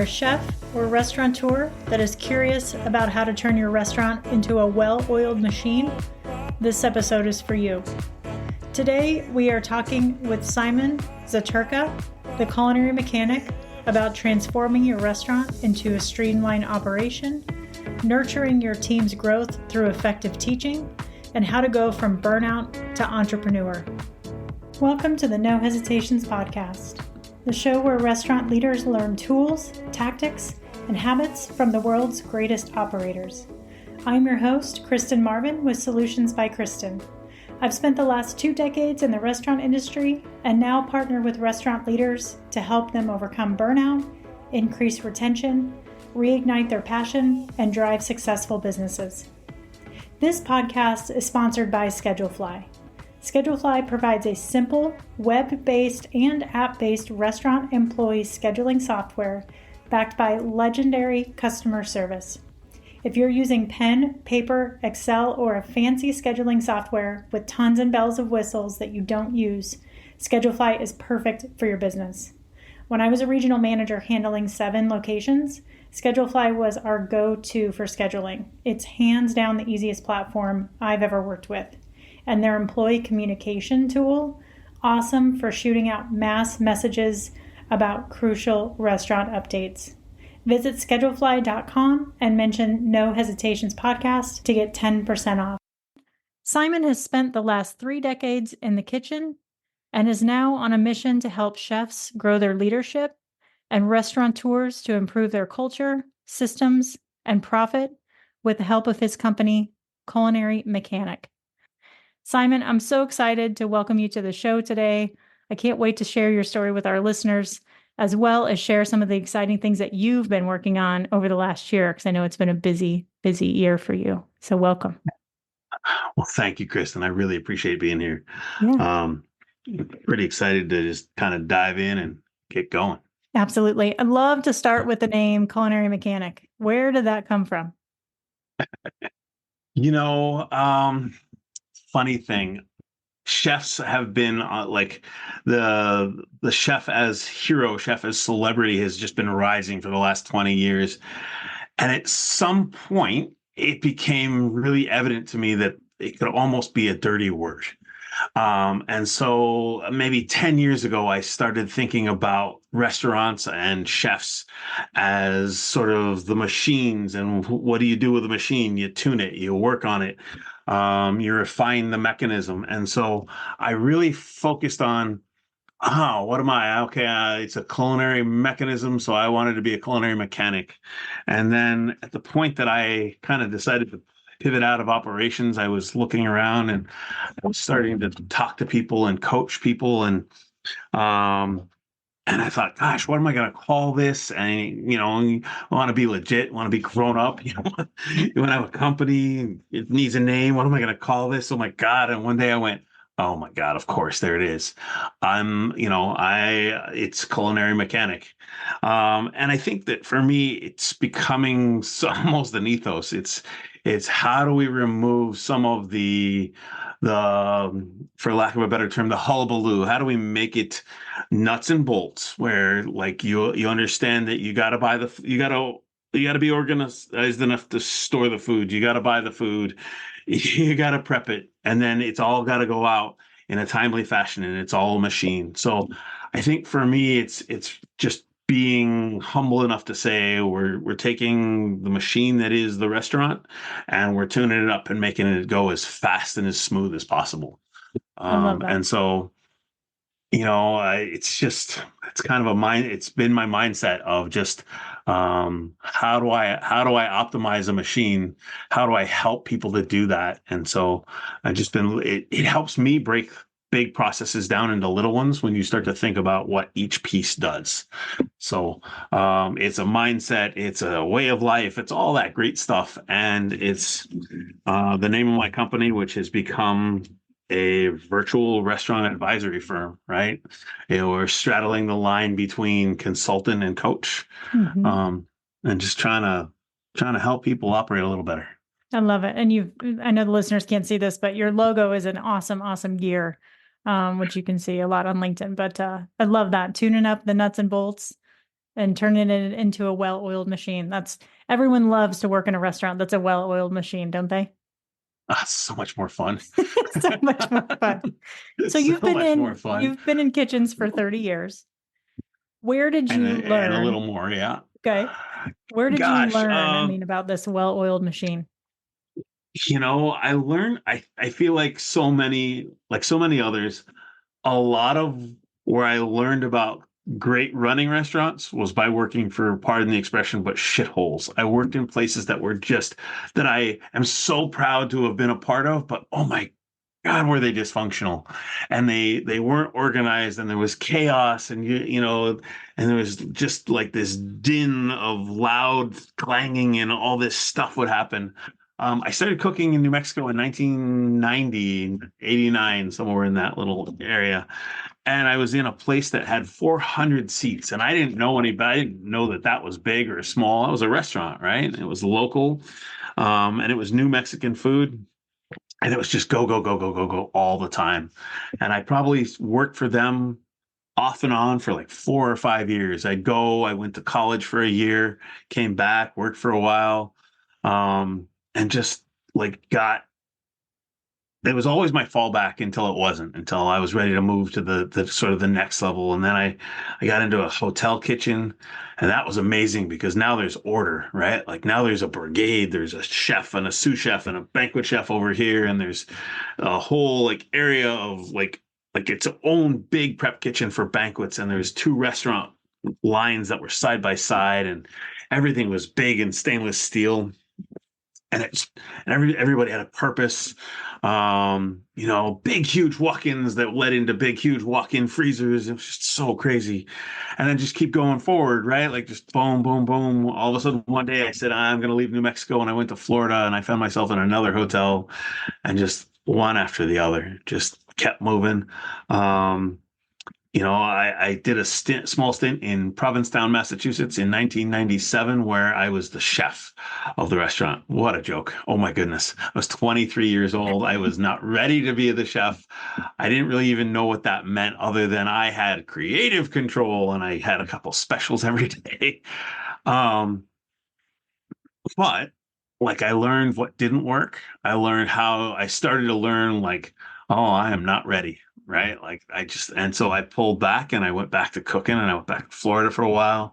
a chef or restaurateur that is curious about how to turn your restaurant into a well-oiled machine, this episode is for you. Today, we are talking with Simon Zaturka, the Culinary Mechanic, about transforming your restaurant into a streamlined operation, nurturing your team's growth through effective teaching, and how to go from burnout to entrepreneur. Welcome to the No Hesitations podcast, the show where restaurant leaders learn tools, tactics, and habits from the world's greatest operators. I'm your host, Kristen Marvin with Solutions by Kristen. I've spent the last 2 decades in the restaurant industry and now partner with restaurant leaders to help them overcome burnout, increase retention, reignite their passion, and drive successful businesses. This podcast is sponsored by Schedulefly. Schedulefly provides a simple, web-based and app-based restaurant employee scheduling software backed by legendary customer service. If you're using pen, paper, Excel, or a fancy scheduling software with tons and bells of whistles that you don't use, Schedulefly is perfect for your business. When I was a regional manager handling 7 locations, Schedulefly was our go-to for scheduling. It's hands down the easiest platform I've ever worked with. And their employee communication tool, awesome for shooting out mass messages about crucial restaurant updates. Visit schedulefly.com and mention No Hesitations Podcast to get 10% off. Simon has spent the last 3 decades in the kitchen and is now on a mission to help chefs grow their leadership and restaurateurs to improve their culture, systems, and profit with the help of his company, Culinary Mechanic. Simon, I'm so excited to welcome you to the show today. I can't wait to share your story with our listeners, as well as share some of the exciting things that you've been working on over the last year, because I know it's been a busy year for you. So welcome. Well, thank you, Kristen. I really appreciate being here. Yeah. Pretty excited to just kind of dive in and get going. Absolutely. I'd love to start with the name Culinary Mechanic. Where did that come from? Funny thing, chefs have been like the chef as hero, chef as celebrity has just been rising for the last 20 years. And at some point, it became really evident to me that it could almost be a dirty word. And so maybe 10 years ago, I started thinking about restaurants and chefs as sort of the machines. And what do you do with a machine? You tune it, you work on it, you refine the mechanism. And so I really focused on, what am I? Okay, it's a culinary mechanism. So I wanted to be a culinary mechanic. And then at the point that I kind of decided to pivot out of operations, I was looking around and I was starting to talk to people and coach people. And I thought, gosh, what am I going to call this? And, I want to be legit, want to be grown up. You want to have a company, it needs a name. What am I going to call this? Oh my God. And one day I went, oh my God, of course, there it is. It's Culinary Mechanic. And I think that for me, it's becoming almost an ethos. It's how do we remove some of the, for lack of a better term, the hullabaloo? How do we make it nuts and bolts where like you understand that you got to be organized enough to store the food. You got to buy the food. You got to prep it. And then it's all got to go out in a timely fashion and it's all a machine. So I think for me, it's just being humble enough to say we're taking the machine that is the restaurant and we're tuning it up and making it go as fast and as smooth as possible. I love that. And so, it's kind of it's been my mindset of just, how do I optimize a machine? How do I help people to do that? And so it helps me break big processes down into little ones when you start to think about what each piece does. So it's a mindset, it's a way of life, it's all that great stuff. And it's the name of my company, which has become a virtual restaurant advisory firm, right? We're straddling the line between consultant and coach, and just trying to help people operate a little better. I love it. And I know the listeners can't see this, but your logo is an awesome gear, which you can see a lot on LinkedIn. But I love that, tuning up the nuts and bolts and turning it into a well-oiled machine. That's everyone loves to work in a restaurant that's a well-oiled machine, don't they? So much more fun. So much more fun. So So much more fun. you've been in kitchens for 30 years. Where did you And a little learn? more, yeah. Okay. Where did you Gosh, learn, about this well-oiled machine? I learned, I feel like so many others, a lot of where I learned about great running restaurants was by working for, pardon the expression, but shitholes. I worked in places that were just that I am so proud to have been a part of, but oh my God, were they dysfunctional, and they weren't organized, and there was chaos, and and there was just like this din of loud clanging, and all this stuff would happen. I started cooking in New Mexico in 1990, 89, somewhere in that little area. And I was in a place that had 400 seats, and I didn't know anybody. I didn't know that that was big or small. It was a restaurant, right? It was local, and it was New Mexican food, and it was just go, go, go, go, go, go all the time. And I probably worked for them off and on for like 4 or 5 years. I went to college for a year, came back, worked for a while, and just like got it was always my fallback until it wasn't, until I was ready to move to the sort of the next level. And then I got into a hotel kitchen, and that was amazing because now there's order, right? Like now there's a brigade, there's a chef and a sous chef and a banquet chef over here, and there's a whole like area of like its own big prep kitchen for banquets, and there's two restaurant lines that were side by side, and everything was big and stainless steel, and everybody had a purpose. Big huge walk-ins that led into big huge walk-in freezers. It was just so crazy. And then just keep going forward, right? Like just boom, boom, boom. All of a sudden one day I said I'm going to leave New Mexico, and I went to Florida, and I found myself in another hotel, and just one after the other just kept moving. I did a small stint in Provincetown, Massachusetts in 1997, where I was the chef of the restaurant. What a joke. Oh my goodness. I was 23 years old. I was not ready to be the chef. I didn't really even know what that meant, other than I had creative control and I had a couple specials every day. Um, but like I learned what didn't work. I started to learn like, oh, I am not ready. Right. Like and so I pulled back, and I went back to cooking, and I went back to Florida for a while.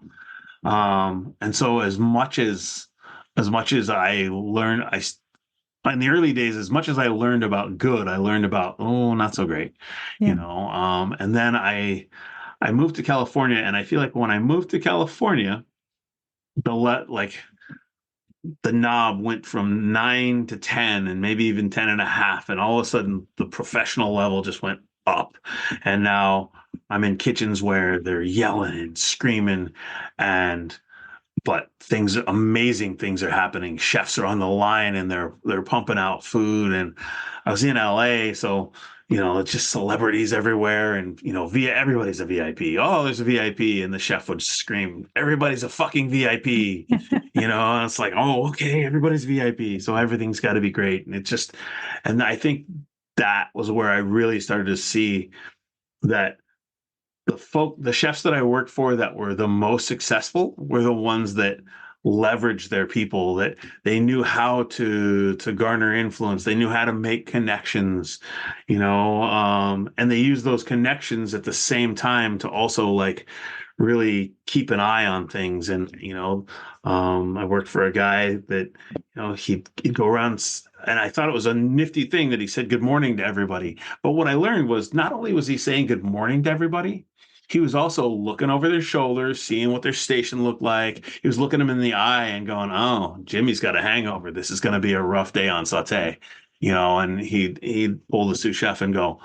And so as much as I learned, in the early days, as much as I learned about good, I learned about, oh, not so great, Yeah. And then I moved to California, and I feel like when I moved to California, like the knob went from 9 to 10, and maybe even 10 and a half. And all of a sudden the professional level just went up. And now I'm in kitchens where they're yelling and screaming, but amazing things are happening. Chefs are on the line, and they're pumping out food. And I was in LA, so it's just celebrities everywhere, and everybody's a VIP. Oh, there's a VIP, and the chef would scream, "Everybody's a fucking VIP." And it's like, oh, okay, everybody's VIP, so everything's got to be great. And I think that was where I really started to see that the chefs that I worked for that were the most successful were the ones that leveraged their people, that they knew how to garner influence, they knew how to make connections, and they used those connections at the same time to also like really keep an eye on things. And I worked for a guy that he'd go around, and I thought it was a nifty thing that he said good morning to everybody. But what I learned was, not only was he saying good morning to everybody, he was also looking over their shoulders, seeing what their station looked like. He was looking them in the eye and going, "Oh, Jimmy's got a hangover. This is going to be a rough day on saute." And he'd pull the sous chef and go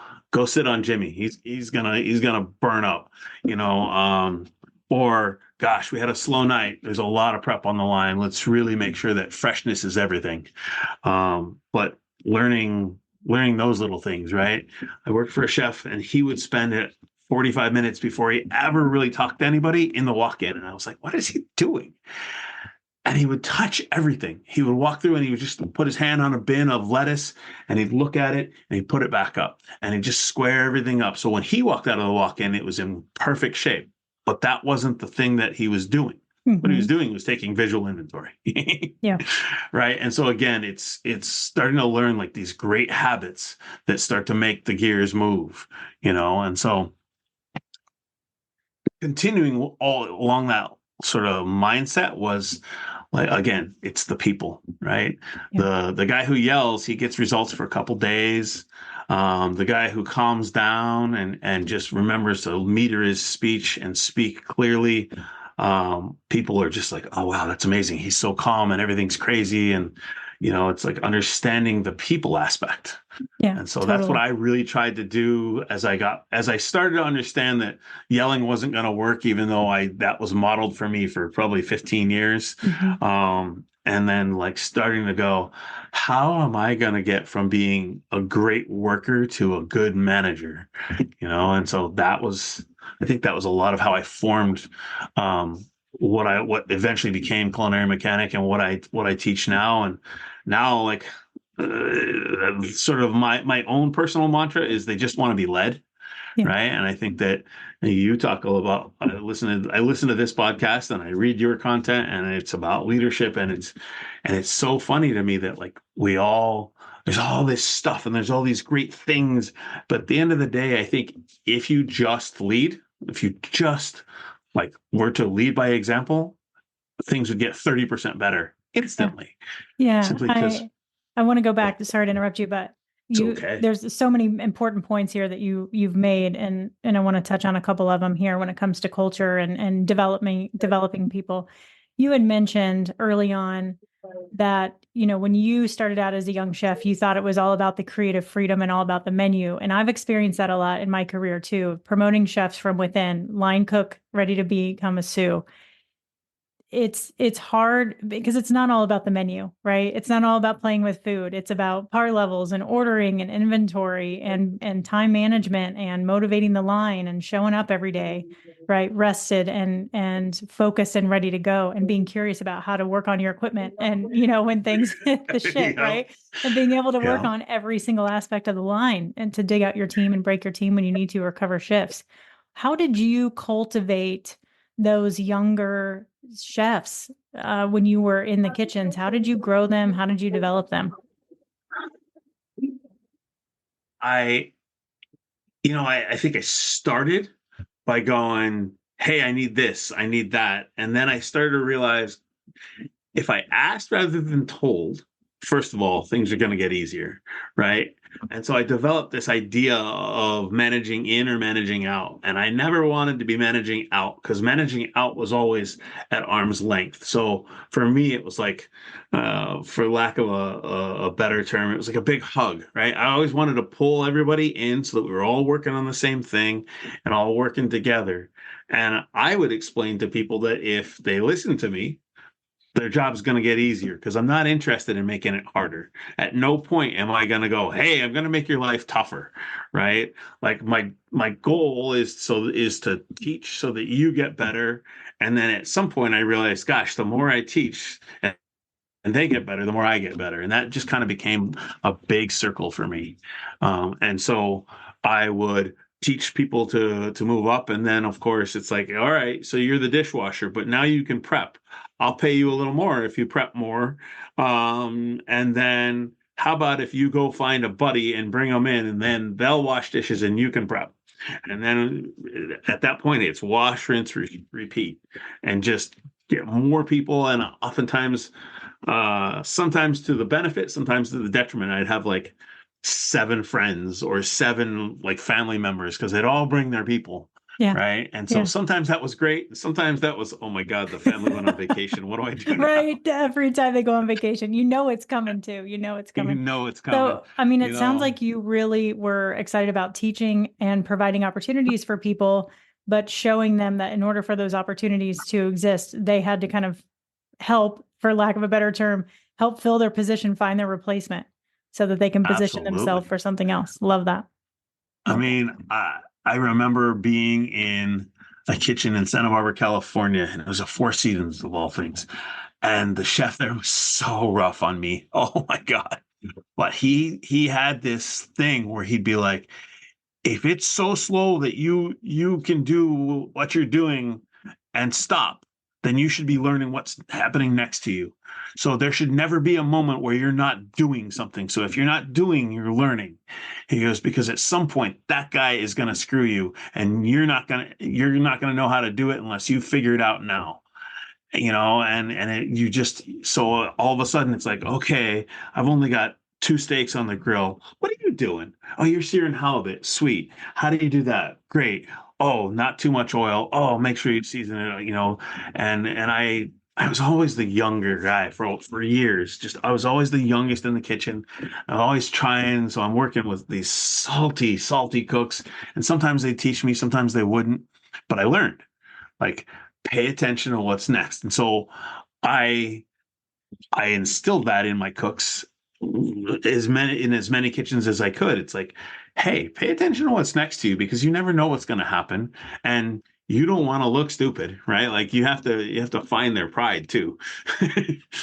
sit on Jimmy. He's gonna burn up. Or gosh, we had a slow night. There's a lot of prep on the line. Let's really make sure that freshness is everything. But learning those little things, right? I worked for a chef, and he would spend it 45 minutes before he ever really talked to anybody in the walk-in. And I was like, what is he doing? And he would touch everything. He would walk through, and he would just put his hand on a bin of lettuce, and he'd look at it, and he'd put it back up, and he'd just square everything up. So when he walked out of the walk-in, it was in perfect shape. but that wasn't the thing that he was doing. What he was doing was taking visual inventory. Yeah. Right. And so again, it's starting to learn like these great habits that start to make the gears move, and so continuing all along that sort of mindset was like, again, it's the people, right? Yeah. The guy who yells, he gets results for a couple days. The guy who calms down and just remembers to meter his speech and speak clearly, people are just like, oh wow, that's amazing. He's so calm and everything's crazy. And it's like understanding the people aspect. Yeah, And so that's what totally. I really tried to do as I started to understand that yelling wasn't going to work, even though that was modeled for me for probably 15 years. Mhm. And then like starting to go, how am I going to get from being a great worker to a good manager? And so I think that was a lot of how I formed, what eventually became Culinary Mechanic and what I teach now. And now like, sort of my own personal mantra is they just want to be led, Yeah. right? And I think that you talk about I listen to this podcast and I read your content, and it's about leadership, and it's so funny to me that like there's all this stuff and there's all these great things, but at the end of the day, I think if you just like were to lead by example, things would get 30% better instantly, Yeah. simply because I want to go back. Sorry to interrupt you, but it's okay. there's so many important points here that you've made, and I want to touch on a couple of them here when it comes to culture and developing people. You had mentioned early on that, when you started out as a young chef, you thought it was all about the creative freedom and all about the menu. And I've experienced that a lot in my career too, promoting chefs from within, line cook, ready to become a sous. It's hard because it's not all about the menu, right? It's not all about playing with food. It's about par levels and ordering and inventory and time management and motivating the line and showing up every day, right? Rested and focused and ready to go, and being curious about how to work on your equipment and when things hit the shit, Yeah. right? And being able to work Yeah. on every single aspect of the line and to dig out your team and break your team when you need to or cover shifts. How did you cultivate those younger chefs when you were in the kitchens? How did you grow them? How did you develop them? I, I think I started by going, hey, I need this, I need that. And then I started to realize if I asked rather than told, first of all, things are going to get easier, right? And so I developed this idea of managing in or managing out. And I never wanted to be managing out because managing out was always at arm's length. So for me, it was like, for lack of a better term, it was like a big hug, right? I always wanted to pull everybody in so that we were all working on the same thing and all working together. And I would explain to people that if they listen to me, their job's going to get easier because I'm not interested in making it harder. At no point am I going to go, hey, I'm going to make your life tougher, right? Like my goal is to teach so that you get better. And then at some point I realized, gosh, the more I teach and they get better, the more I get better. And that just kind of became a big circle for me. And so I would teach people to move up. And then, of course, it's like, all right, so you're the dishwasher, but now you can prep. I'll pay you a little more if you prep more. And then how about if you go find a buddy and bring them in, and then they'll wash dishes and you can prep. And then at that point, it's wash, rinse, repeat, and just get more people. And oftentimes, sometimes to the benefit, sometimes to the detriment. I'd have like 7 friends or 7 like family members because they'd all bring their people. Yeah. Right. And so Yeah. sometimes that was great. Sometimes that was, oh my God, the family went on vacation. What do I do now? Right. Every time they go on vacation, it's coming too. It's coming. It's coming. So, I mean, it sounds like you really were excited about teaching and providing opportunities for people, but showing them that in order for those opportunities to exist, they had to kind of help, for lack of a better term, help fill their position, find their replacement so that they can position themselves Absolutely. for something else. Love that. I mean, I remember being in a kitchen in Santa Barbara, California, and it was a Four Seasons of all things. And the chef there was so rough on me. Oh my God. But he had this thing where he'd be like, if it's so slow that you can do what you're doing and stop, then you should be learning what's happening next to you. So there should never be a moment where you're not doing something. So if you're not doing, you're learning. He goes, because at some point that guy is going to screw you, and you're not gonna know how to do it unless you figure it out now. You just, so all of a sudden it's like, okay, I've only got two steaks on the grill. What are you doing? Oh, you're searing halibut. Sweet. How do you do that? Great. Oh, not too much oil. Oh, make sure you season it. And I was always the younger guy for years. Just I was always the youngest in the kitchen. I'm always trying. So I'm working with these salty cooks, and sometimes they teach me, sometimes they wouldn't. But I learned, like, pay attention to what's next. And so I I instilled that in my cooks in as many kitchens as I could. It's like, hey, pay attention to what's next to you, because you never know what's going to happen, and you don't want to look stupid, right? Like you have to find their pride too.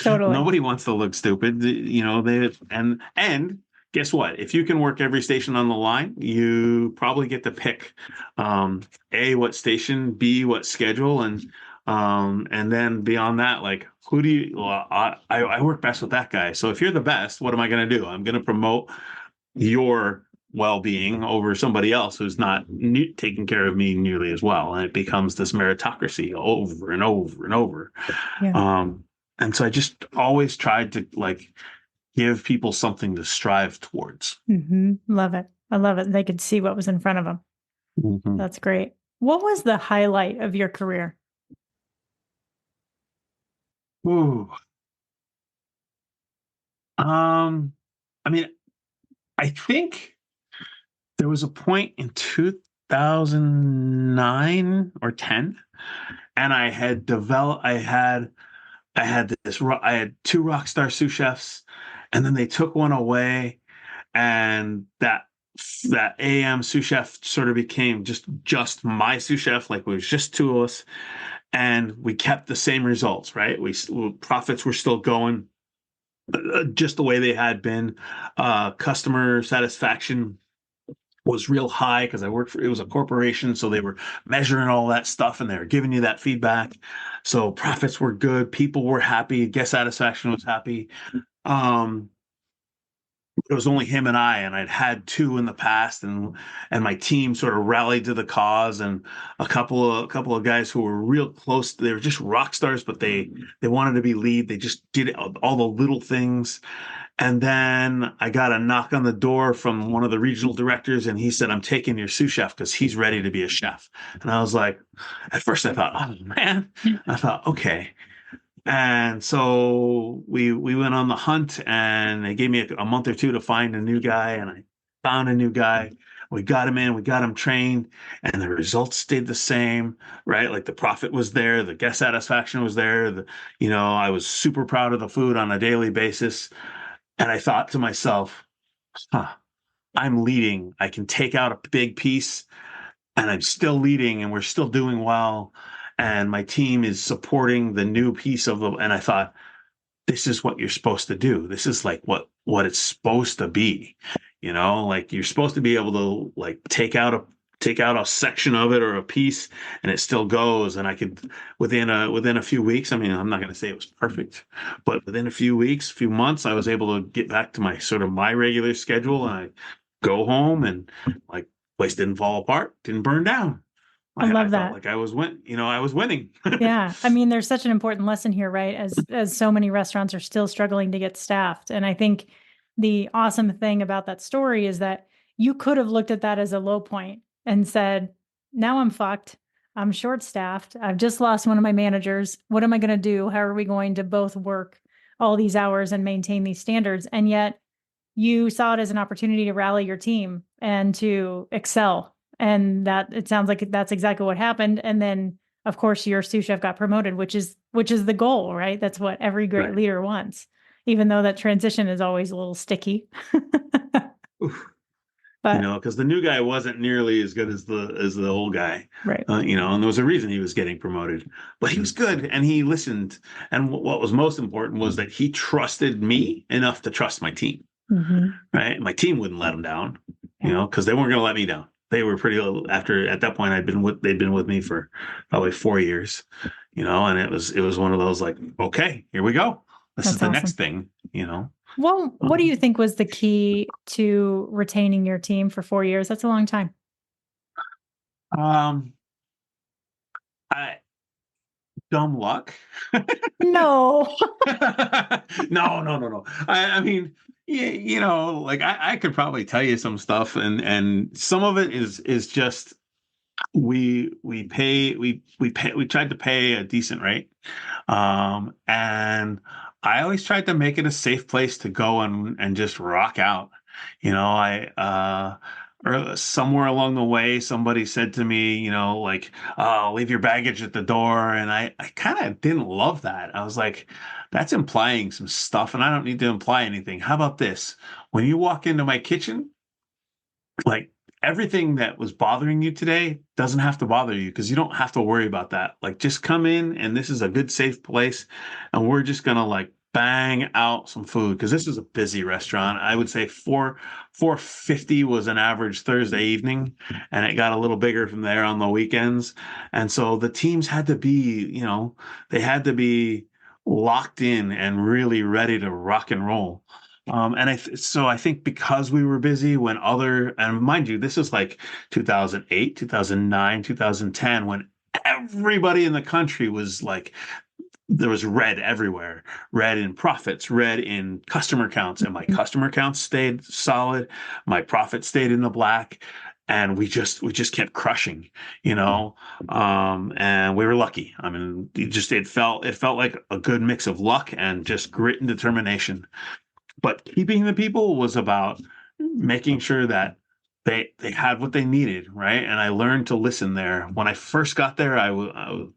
Totally. Nobody wants to look stupid, and guess what? If you can work every station on the line, you probably get to pick A, what station, B, what schedule, and then beyond that, like, who do you, well, I work best with that guy. So if you're the best, what am I going to do? I'm going to promote your well-being over somebody else who's not taking care of me nearly as well. And it becomes this meritocracy over and over and over. Yeah. And so I just always tried to, like, give people something to strive towards. Love it. I love it. They could see what was in front of them. Mm-hmm. That's great. What was the highlight of your career? Ooh. I mean, I think there was a point in 2009 or 10, and I had two rock star sous chefs, and then they took one away, and that AM sous chef sort of became just my sous chef. Like, it was just two of us, and we kept the same results, right? Profits were still going just the way they had been. Customer satisfaction was real high, because it was a corporation, so they were measuring all that stuff and they were giving you that feedback. So profits were good, people were happy, guest satisfaction was happy. It was only him and I'd had two in the past, and my team sort of rallied to the cause, and a couple of guys who were real close. They were just rock stars, but they wanted to be lead. They just did all the little things. And then I got a knock on the door from one of the regional directors, and he said, "I'm taking your sous chef because he's ready to be a chef." And I was like, at first I thought, oh man, I thought, okay. And so we went on the hunt, and they gave me a month or two to find a new guy, and I found a new guy. We got him in, we got him trained, and the results stayed the same, right? Like, the profit was there, the guest satisfaction was there. I was super proud of the food on a daily basis. And I thought to myself, I'm leading. I can take out a big piece, and I'm still leading, and we're still doing well. And my team is supporting the new piece and I thought, this is what you're supposed to do. This is like what it's supposed to be. Like, you're supposed to be able to, like, take out a section of it or a piece, and it still goes. And I could, within a few weeks, I mean, I'm not going to say it was perfect, but within a few months, I was able to get back to my regular schedule, and I go home, and, like, place didn't fall apart, didn't burn down. I love that. Felt like I was winning. Yeah. I mean, there's such an important lesson here, right? As so many restaurants are still struggling to get staffed. And I think the awesome thing about that story is that you could have looked at that as a low point and said, now I'm fucked. I'm short staffed. I've just lost one of my managers. What am I going to do? How are we going to both work all these hours and maintain these standards? And yet you saw it as an opportunity to rally your team and to excel. And that, it sounds like that's exactly what happened. And then, of course, your sous chef got promoted, which is the goal, right? That's what every great leader wants, even though that transition is always a little sticky. But, because the new guy wasn't nearly as good as the old guy, right? And there was a reason he was getting promoted, but he was good, and he listened. And what was most important was that he trusted me enough to trust my team. Right? My team wouldn't let him down, because they weren't going to let me down. they were pretty after at that point they'd been with me for probably 4 years, and it was one of those like, okay, here we go. This is That's the next awesome. thing. Well, what do Um, you think was the key to retaining your team for 4 years? That's a long time. um I dumb luck. No. No, no, no, no. I mean, like I could probably tell you some stuff, and some of it is just we tried to pay a decent rate, and I always tried to make it a safe place to go and just rock out. I or somewhere along the way, somebody said to me, like, "Oh, leave your baggage at the door," and I kind of didn't love that. I was like, that's implying some stuff, and I don't need to imply anything. How about this? When you walk into my kitchen, like everything that was bothering you today doesn't have to bother you because you don't have to worry about that. Like just come in and this is a good safe place and we're just gonna like bang out some food because this is a busy restaurant. I would say 450 was an average Thursday evening, and it got a little bigger from there on the weekends. And so the teams had to be, they had to be locked in and really ready to rock and roll. So I think because we were busy when and mind you, this is like 2008, 2009, 2010, when everybody in the country was like, there was red everywhere, red in profits, red in customer counts, and my customer counts stayed solid. My profit stayed in the black. And we just kept crushing, and we were lucky. I mean, it felt like a good mix of luck and just grit and determination. But keeping the people was about making sure that they had what they needed, right? And I learned to listen there. When I first got there, I was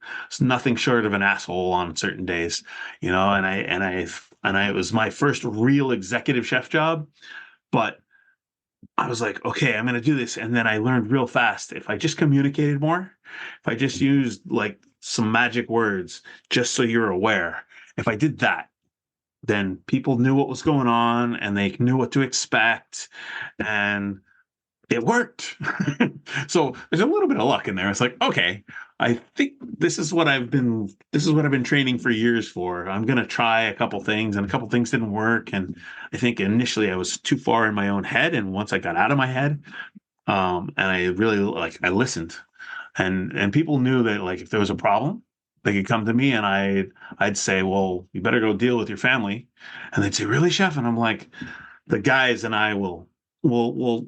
nothing short of an asshole on certain days, and it was my first real executive chef job. But I was like, okay, I'm going to do this. And then I learned real fast. If I just communicated more, if I just used like some magic words, just so you're aware, if I did that, then people knew what was going on and they knew what to expect, and it worked. So there's a little bit of luck in there. It's like, okay, I think this is what I've been training for years for. I'm going to try a couple things, and a couple things didn't work, and I think initially I was too far in my own head, and once I got out of my head, and I really like I listened, and people knew that like if there was a problem, they could come to me, and I'd say, well, you better go deal with your family, and they'd say, really, chef? And I'm like, the guys and I will will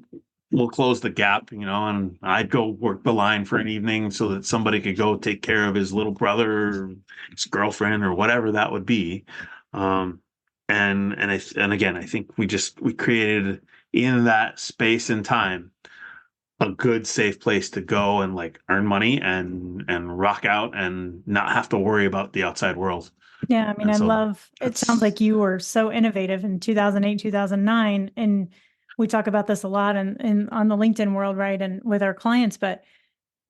will close the gap, and I'd go work the line for an evening so that somebody could go take care of his little brother or his girlfriend or whatever that would be. Um, and again, I think we created in that space and time a good safe place to go and like earn money and rock out and not have to worry about the outside world. Yeah, I mean, And I so love it. Sounds that's like you were so innovative in 2008, 2009. And we talk about this a lot in on the LinkedIn world, right? And with our clients, but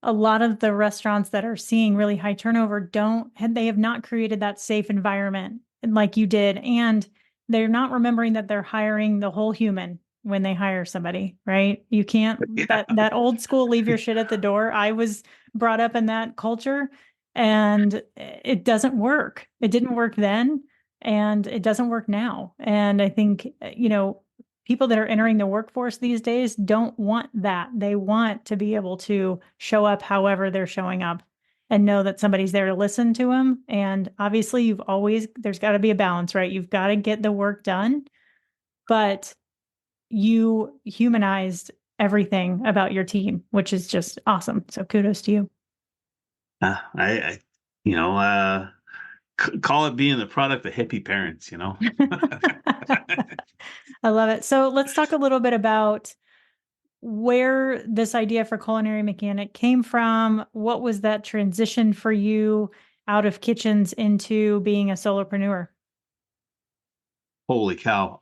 a lot of the restaurants that are seeing really high turnover they have not created that safe environment like you did. And they're not remembering that th're hiring the whole human when they hire somebody, right? You can't yeah. that old school leave your shit at the door. I was brought up in that culture and it doesn't work. It didn't work then and it doesn't work now. And I think, people that are entering the workforce these days don't want that. They want to be able to show up however they're showing up and know that somebody's there to listen to them. And obviously, there's got to be a balance, right? You've got to get the work done, but you humanized everything about your team, which is just awesome. So kudos to you. I you know, call it being the product of hippie parents. I love it. So let's talk a little bit about where this idea for Culinary Mechanic came from. What was that transition for you out of kitchens into being a solopreneur? Holy cow.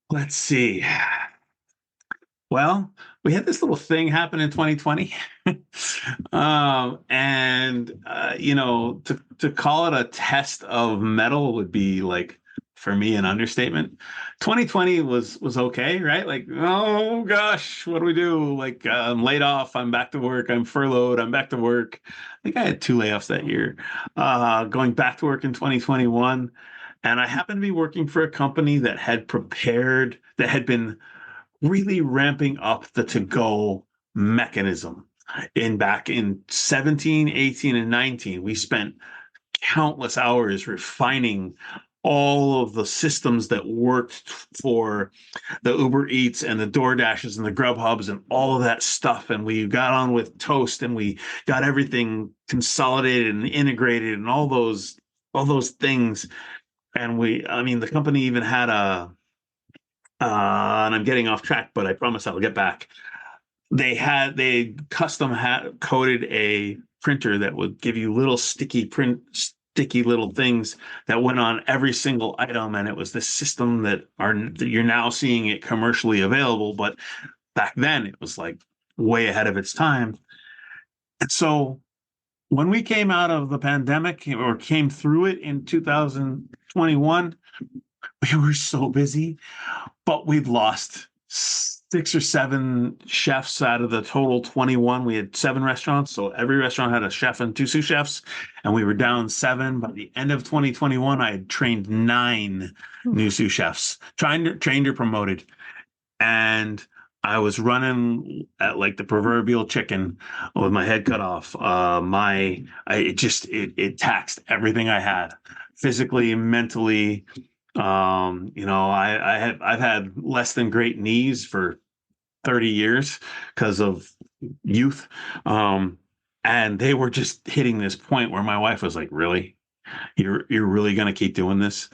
Let's see. Well, we had this little thing happen in 2020. And to call it a test of metal would be like for me an understatement. 2020 was okay, right? Like, oh gosh, what do we do? Like, I'm laid off, I'm back to work, I'm furloughed, I'm back to work. I think I had 2 layoffs that year. Going back to work in 2021. And I happened to be working for a company that had been really ramping up the to-go mechanism. Back in 17, 18, and 19, we spent countless hours refining all of the systems that worked for the Uber Eats and the DoorDashes and the Grubhubs and all of that stuff. And we got on with Toast and we got everything consolidated and integrated and all those things. And the company even had and I'm getting off track, but I promise I'll get back. They custom coded a printer that would give you little sticky little things that went on every single item, and it was this system that you're now seeing it commercially available, but back then it was like way ahead of its time. And so when we came out of the pandemic or came through it in 2021, we were so busy, but we'd lost 6 or 7 chefs out of the total 21. We had 7 restaurants, so every restaurant had a chef and 2 sous chefs, and we were down 7. By the end of 2021, I had trained 9 new sous chefs, trained or promoted, and I was running at like the proverbial chicken with my head cut off. It taxed everything I had, physically, mentally. I've had less than great knees for 30 years because of youth. And they were just hitting this point where my wife was like, really? You're really going to keep doing this?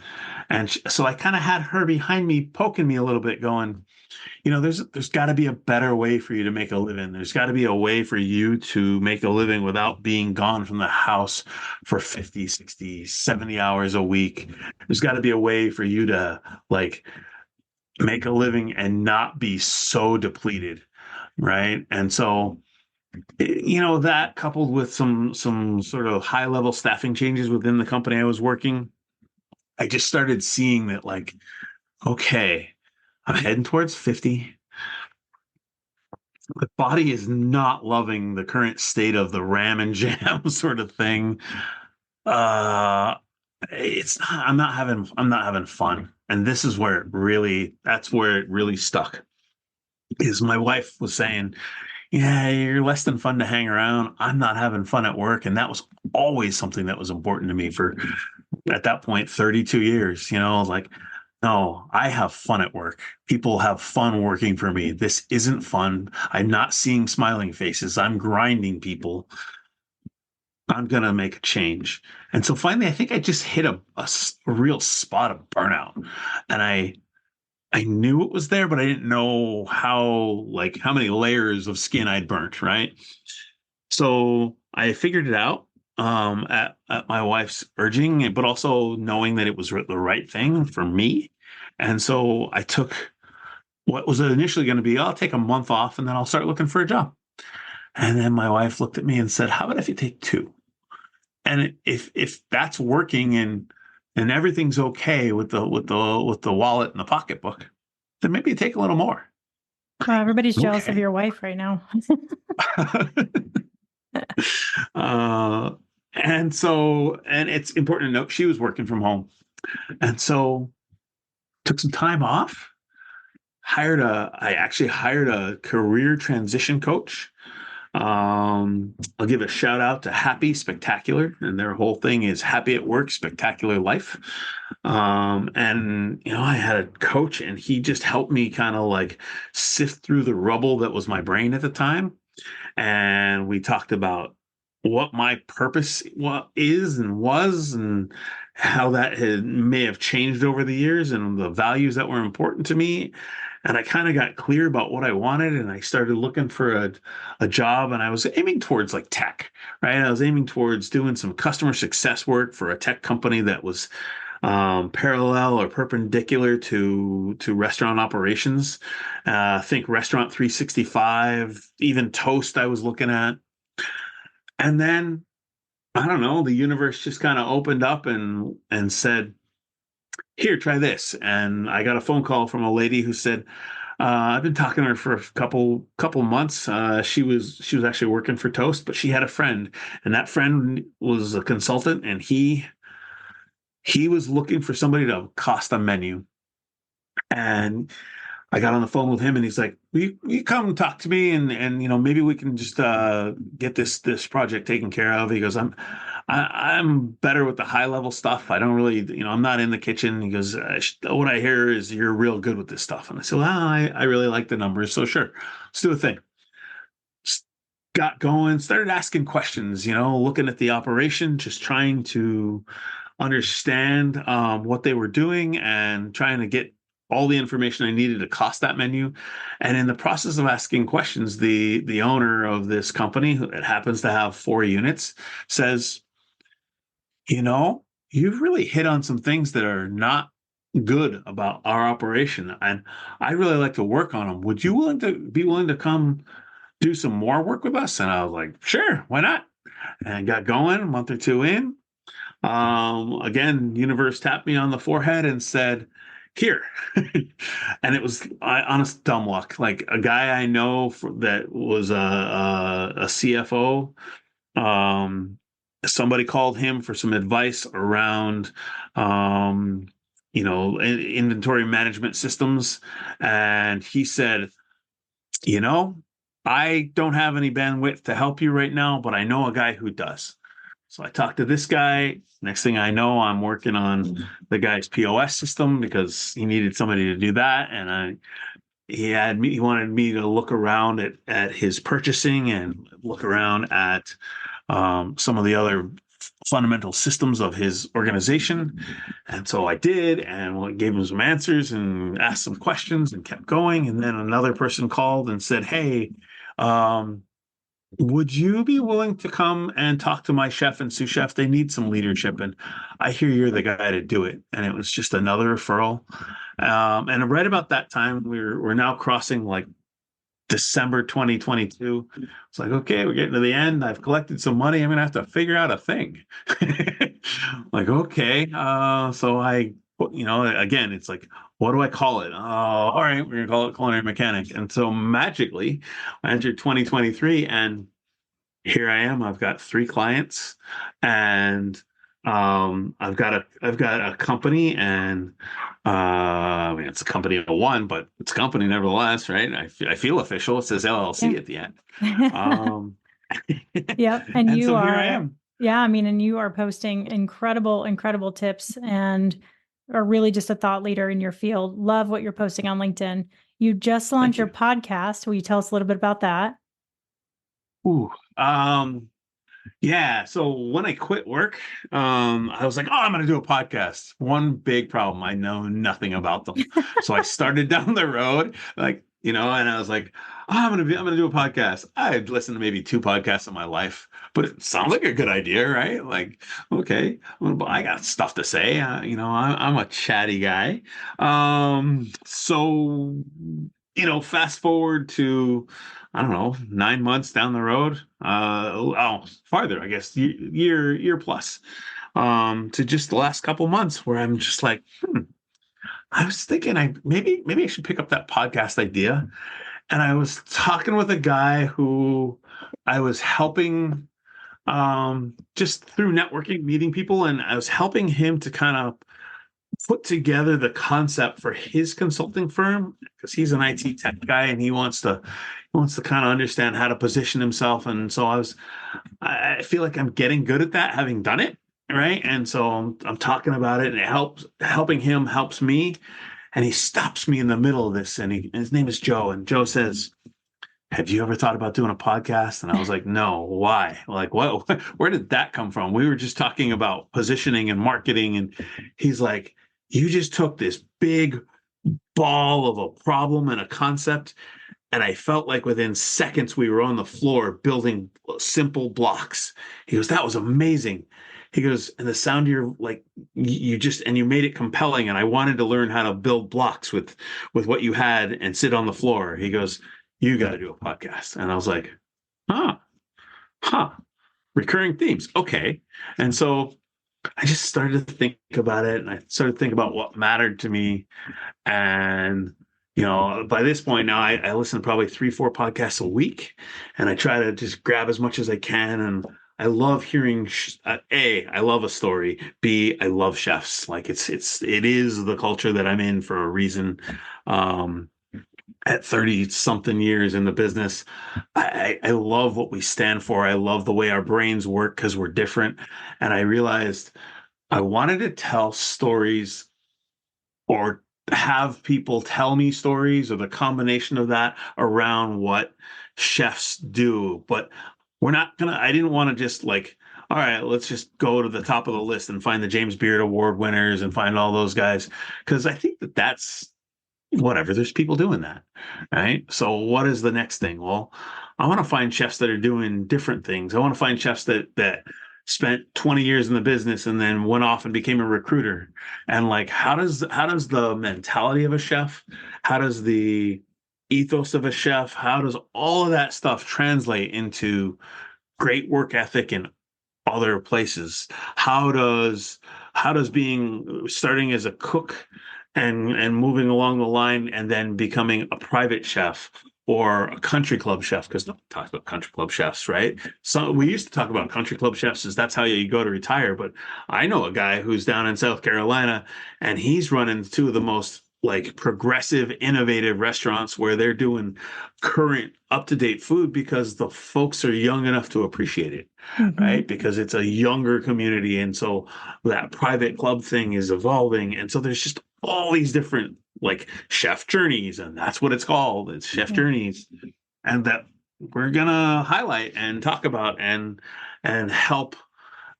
And so I kind of had her behind me, poking me a little bit, going, there's got to be a better way for you to make a living. There's got to be a way for you to make a living without being gone from the house for 50, 60, 70 hours a week. There's got to be a way for you to like make a living and not be so depleted, right? And so, that coupled with some sort of high level staffing changes within the company I was working, I just started seeing that like, okay, I'm heading towards 50. The body is not loving the current state of the ram and jam sort of thing. I'm not having fun. And this is where that's where it really stuck. Is my wife was saying, yeah, you're less than fun to hang around. I'm not having fun at work. And that was always something that was important to me for, at that point, 32 years. Like, no, I have fun at work. People have fun working for me. This isn't fun. I'm not seeing smiling faces. I'm grinding people. I'm going to make a change. And so finally, I think I just hit a real spot of burnout. And I knew it was there, but I didn't know how many layers of skin I'd burnt, right? So I figured it out at my wife's urging, but also knowing that it was the right thing for me. And so I took what was initially going to be, I'll take a month off and then I'll start looking for a job. And then my wife looked at me and said, how about if you take 2? And if that's working and everything's okay with the wallet and the pocketbook, then maybe you take a little more. Wow, everybody's jealous of your wife right now. And it's important to note she was working from home. And so took some time off, I actually hired a career transition coach. I'll give a shout out to Happy Spectacular, and their whole thing is happy at work, spectacular life. And I had a coach and he just helped me kind of like sift through the rubble that was my brain at the time. And we talked about what my purpose is and was, and how that may have changed over the years, and the values that were important to me. And I kind of got clear about what I wanted, and I started looking for a job, and I was aiming towards like tech, right? I was aiming towards doing some customer success work for a tech company that was parallel or perpendicular to restaurant operations. Think Restaurant 365, even Toast I was looking at. And then, I don't know, the universe just kind of opened up and said, here, try this. And I got a phone call from a lady who said, I've been talking to her for a couple months. She was actually working for Toast, but she had a friend, and that friend was a consultant, and he was looking for somebody to cost a menu. And I got on the phone with him, and he's like, "Will you come talk to me, and maybe we can just get this project taken care of." He goes, I'm better with the high level stuff. I don't really, I'm not in the kitchen." He goes, "What I hear is you're real good with this stuff." And I said, "Well, I really like the numbers, so sure, let's do a thing." Got going, started asking questions, looking at the operation, just trying to understand what they were doing and trying to get all the information I needed to cost that menu. And in the process of asking questions, the owner of this company, who it happens to have 4 units, says, "You've really hit on some things that are not good about our operation, and I really like to work on them. Would you be willing to come do some more work with us?" And I was like, "Sure, why not?" And got going a month or two in. Again, universe tapped me on the forehead and said, "Here." And it was honest dumb luck. Like a guy I know that was a CFO. Somebody called him for some advice around, inventory management systems, and he said, you know, "I don't have any bandwidth to help you right now, but I know a guy who does." So I talked to this guy. Next thing I know, I'm working on the guy's POS system because he needed somebody to do that. And he wanted me to look around at his purchasing and look around at some of the other fundamental systems of his organization. And so I did, and gave him some answers and asked some questions and kept going. And then another person called and said, "Hey, would you be willing to come and talk to my chef and sous chef? They need some leadership, and I hear you're the guy to do it." And it was just another referral. And right about that time, we're now crossing like December 2022. It's like, okay, we're getting to the end. I've collected some money. I'm gonna have to figure out a thing. Like, okay. So again, it's like, what do I call it? All right, we're gonna call it Culinary Mechanic. And so magically, I entered 2023, and here I am. I've got 3 clients, and I've got a company, and it's a company of one, but it's a company nevertheless, right? I feel official. It says LLC at the end. Yep. And And you so here are, I am. yeah, I mean, and you are posting incredible tips and are really just a thought leader in your field. Love what you're posting on LinkedIn. You just launched your podcast. Will you tell us a little bit about that? Ooh, yeah. So when I quit work, I was like, "Oh, I'm going to do a podcast." One big problem: I know nothing about them. So I started down the road, and I was like, "Oh, I'm going to do a podcast." I've listened to maybe 2 podcasts in my life, but it sounds like a good idea, right? Like, okay, I got stuff to say. I'm a chatty guy. So fast forward to, I don't know, 9 months down the road, farther, I guess, year plus, to just the last couple months where I'm just like, I was thinking maybe I should pick up that podcast idea. And I was talking with a guy who I was helping, just through networking, meeting people, and I was helping him to kind of put together the concept for his consulting firm, because he's an IT tech guy, and he wants to kind of understand how to position himself. And so I feel like I'm getting good at that, having done it, right? And so I'm talking about it, and helping him helps me. And he stops me in the middle of this, and his name is Joe, and Joe says, "Have you ever thought about doing a podcast?" And I was like, "No, why? Like, what? Where did that come from? We were just talking about positioning and marketing." And he's like, "You just took this big ball of a problem and a concept, and I felt like within seconds we were on the floor building simple blocks." He goes, "That was amazing." He goes, "And the sound, you're like, you made it compelling, and I wanted to learn how to build blocks with what you had and sit on the floor." He goes, "You got to do a podcast." And I was like, huh, recurring themes. Okay. And so I just started to think about it, and I started to think about what mattered to me. And, by this point now, I listen to probably 3, 4 podcasts a week, and I try to just grab as much as I can. And I love hearing, A, I love a story. B, I love chefs. Like it is the culture that I'm in for a reason. Um, at 30 something years in the business, I love what we stand for. I love the way our brains work because we're different. And I realized I wanted to tell stories or have people tell me stories, or the combination of that around what chefs do. But I didn't want to just like, all right, let's just go to the top of the list and find the James Beard Award winners and find all those guys. Because I think that's whatever. There's people doing that, right? So what is the next thing? Well, I want to find chefs that are doing different things. I want to find chefs that spent 20 years in the business and then went off and became a recruiter. And like, how does the mentality of a chef, how does the ethos of a chef, how does all of that stuff translate into great work ethic in other places? How does being starting as a cook and moving along the line and then becoming a private chef or a country club chef, because no one talks about country club chefs, right? So we used to talk about country club chefs as that's how you go to retire. But I know a guy who's down in South Carolina, and he's running two of the most like progressive, innovative restaurants where they're doing current, up-to-date food because the folks are young enough to appreciate it, right? Because it's a younger community. And so that private club thing is evolving. And so there's just all these different like chef journeys, and that's what it's called. It's chef journeys. And that we're gonna highlight and talk about and help.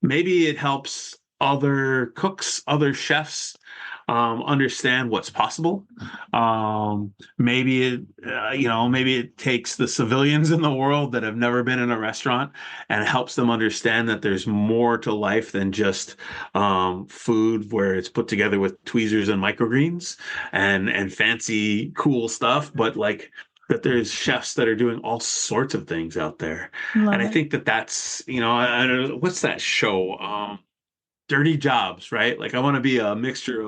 Maybe it helps other cooks, other chefs understand what's possible. Maybe it takes the civilians in the world that have never been in a restaurant and helps them understand that there's more to life than just food where it's put together with tweezers and microgreens and fancy cool stuff, but like that there's chefs that are doing all sorts of things out there. And I think that's, I don't know, what's that show? Dirty Jobs, right? Like I want to be a mixture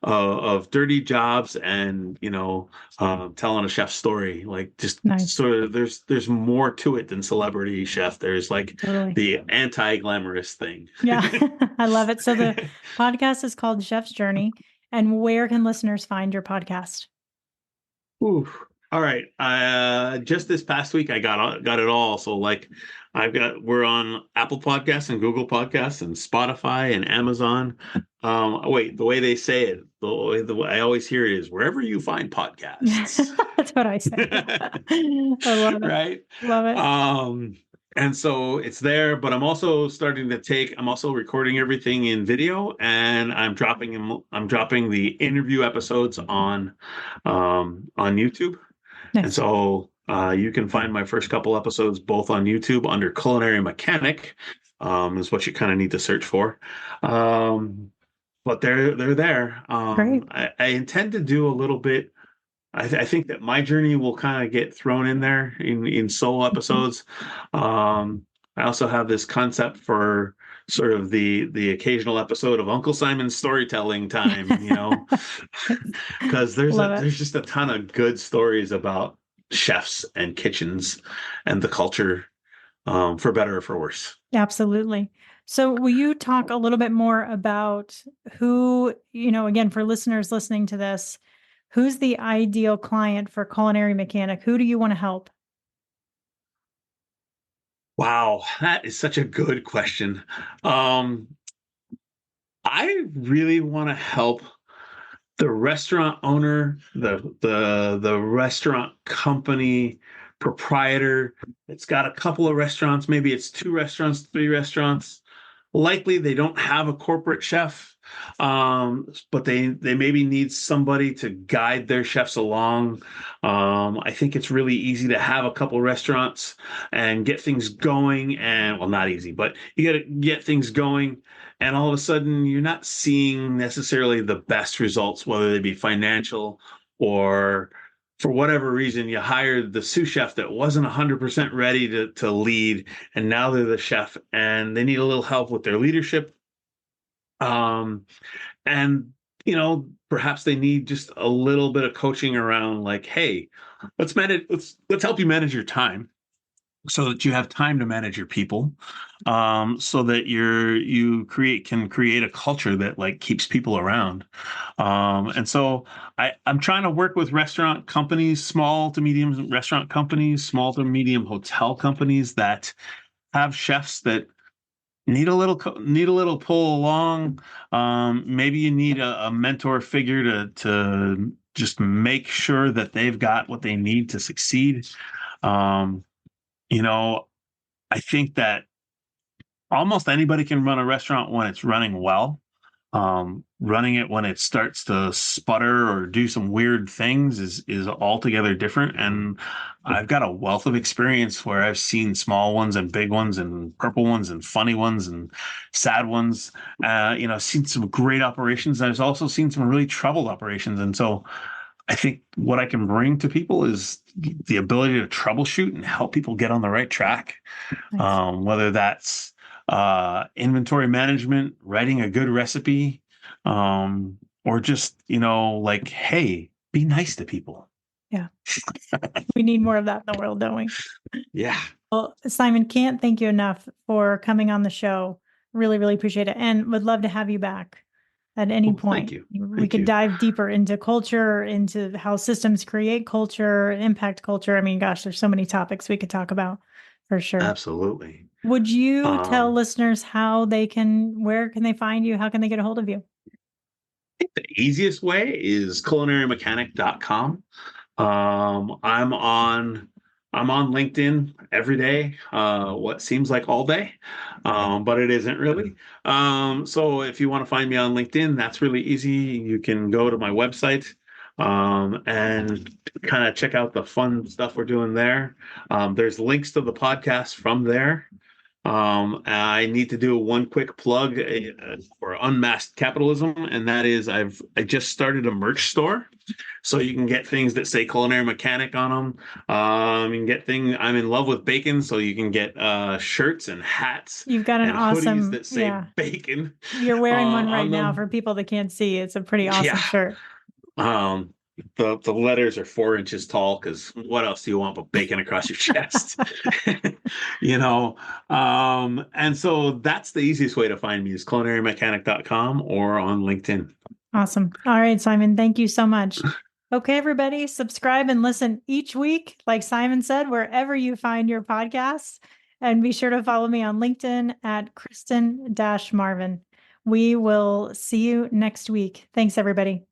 of Dirty Jobs and telling a chef story. Like just Nice. sort of there's more to it than celebrity chef. There's like Totally. the anti-glamorous thing. Yeah, I love it. So the podcast is called Chef's Journey. And where can listeners find your podcast? Ooh. All right. Just this past week I got it all. So like we're on Apple Podcasts and Google Podcasts and Spotify and Amazon. Wait, the way they say it, the way I always hear it is wherever you find podcasts. That's what I say. I love it. Right? Love it. And so it's there, but I'm also recording everything in video, and I'm dropping the interview episodes on YouTube. Nice. And so you can find my first couple episodes both on YouTube under Culinary Mechanic, is what you kind of need to search for. But they're there. Great. I intend to do a little bit. I think that my journey will kind of get thrown in there in solo episodes. I also have this concept for sort of the occasional episode of Uncle Simon's storytelling time, because there's just a ton of good stories about chefs and kitchens and the culture, for better or for worse. Absolutely. So will you talk a little bit more about who, again, for listeners listening to this, who's the ideal client for Culinary Mechanic? Who do you want to help? Wow, that is such a good question. I really want to help the restaurant owner, the restaurant company proprietor. It's got a couple of restaurants, maybe it's 2 restaurants, 3 restaurants. Likely they don't have a corporate chef, but they maybe need somebody to guide their chefs along. I think it's really easy to have a couple restaurants and get things going, and well, not easy, but you got to get things going, and all of a sudden you're not seeing necessarily the best results, whether they be financial or for whatever reason, you hired the sous chef that wasn't 100% ready to lead, and now they're the chef, and they need a little help with their leadership Um, and perhaps they need just a little bit of coaching around like, hey, let's help you manage your time so that you have time to manage your people, so that can create a culture that like keeps people around. And so I'm trying to work with restaurant companies, small to medium restaurant companies, small to medium hotel companies that have chefs that need a little pull along. Maybe you need a mentor figure to just make sure that they've got what they need to succeed. Um, you know, I think that almost anybody can run a restaurant when it's running well. Running it when it starts to sputter or do some weird things is altogether different. And I've got a wealth of experience where I've seen small ones and big ones and purple ones and funny ones and sad ones. Seen some great operations. I've also seen some really troubled operations. And so I think what I can bring to people is the ability to troubleshoot and help people get on the right track. Nice. Whether that's inventory management, writing a good recipe, or just, like, hey, be nice to people. Yeah. We need more of that in the world, don't we? Yeah. Well, Simon, can't thank you enough for coming on the show. Really, really appreciate it. And would love to have you back at any Well, point. thank you. We Thank could you. dive deeper into culture, into how systems create culture, impact culture. I mean, gosh, there's so many topics we could talk about for sure. Absolutely. Would you tell listeners where can they find you? How can they get a hold of you? I think the easiest way is culinarymechanic.com. I'm on LinkedIn every day, what seems like all day, but it isn't really. So if you want to find me on LinkedIn, that's really easy. You can go to my website, and kind of check out the fun stuff we're doing there. There's links to the podcast from there. I need to do one quick plug for Unmasked Capitalism, and that is I just started a merch store, so you can get things that say Culinary Mechanic on them. You can get things. I'm in love with bacon, so you can get shirts and hats. You've got an and hoodies awesome, that say bacon. You're wearing one right on now them. for people that can't see. It's a pretty awesome Yeah. shirt. Um, the letters are 4 inches tall because what else do you want but bacon across your chest? And so that's the easiest way to find me is culinarymechanic.com or on LinkedIn. Awesome. All right, Simon, thank you so much. Okay, everybody, subscribe and listen each week, like Simon said, wherever you find your podcasts. And be sure to follow me on LinkedIn at Kristen-Marvin. We will see you next week. Thanks, everybody.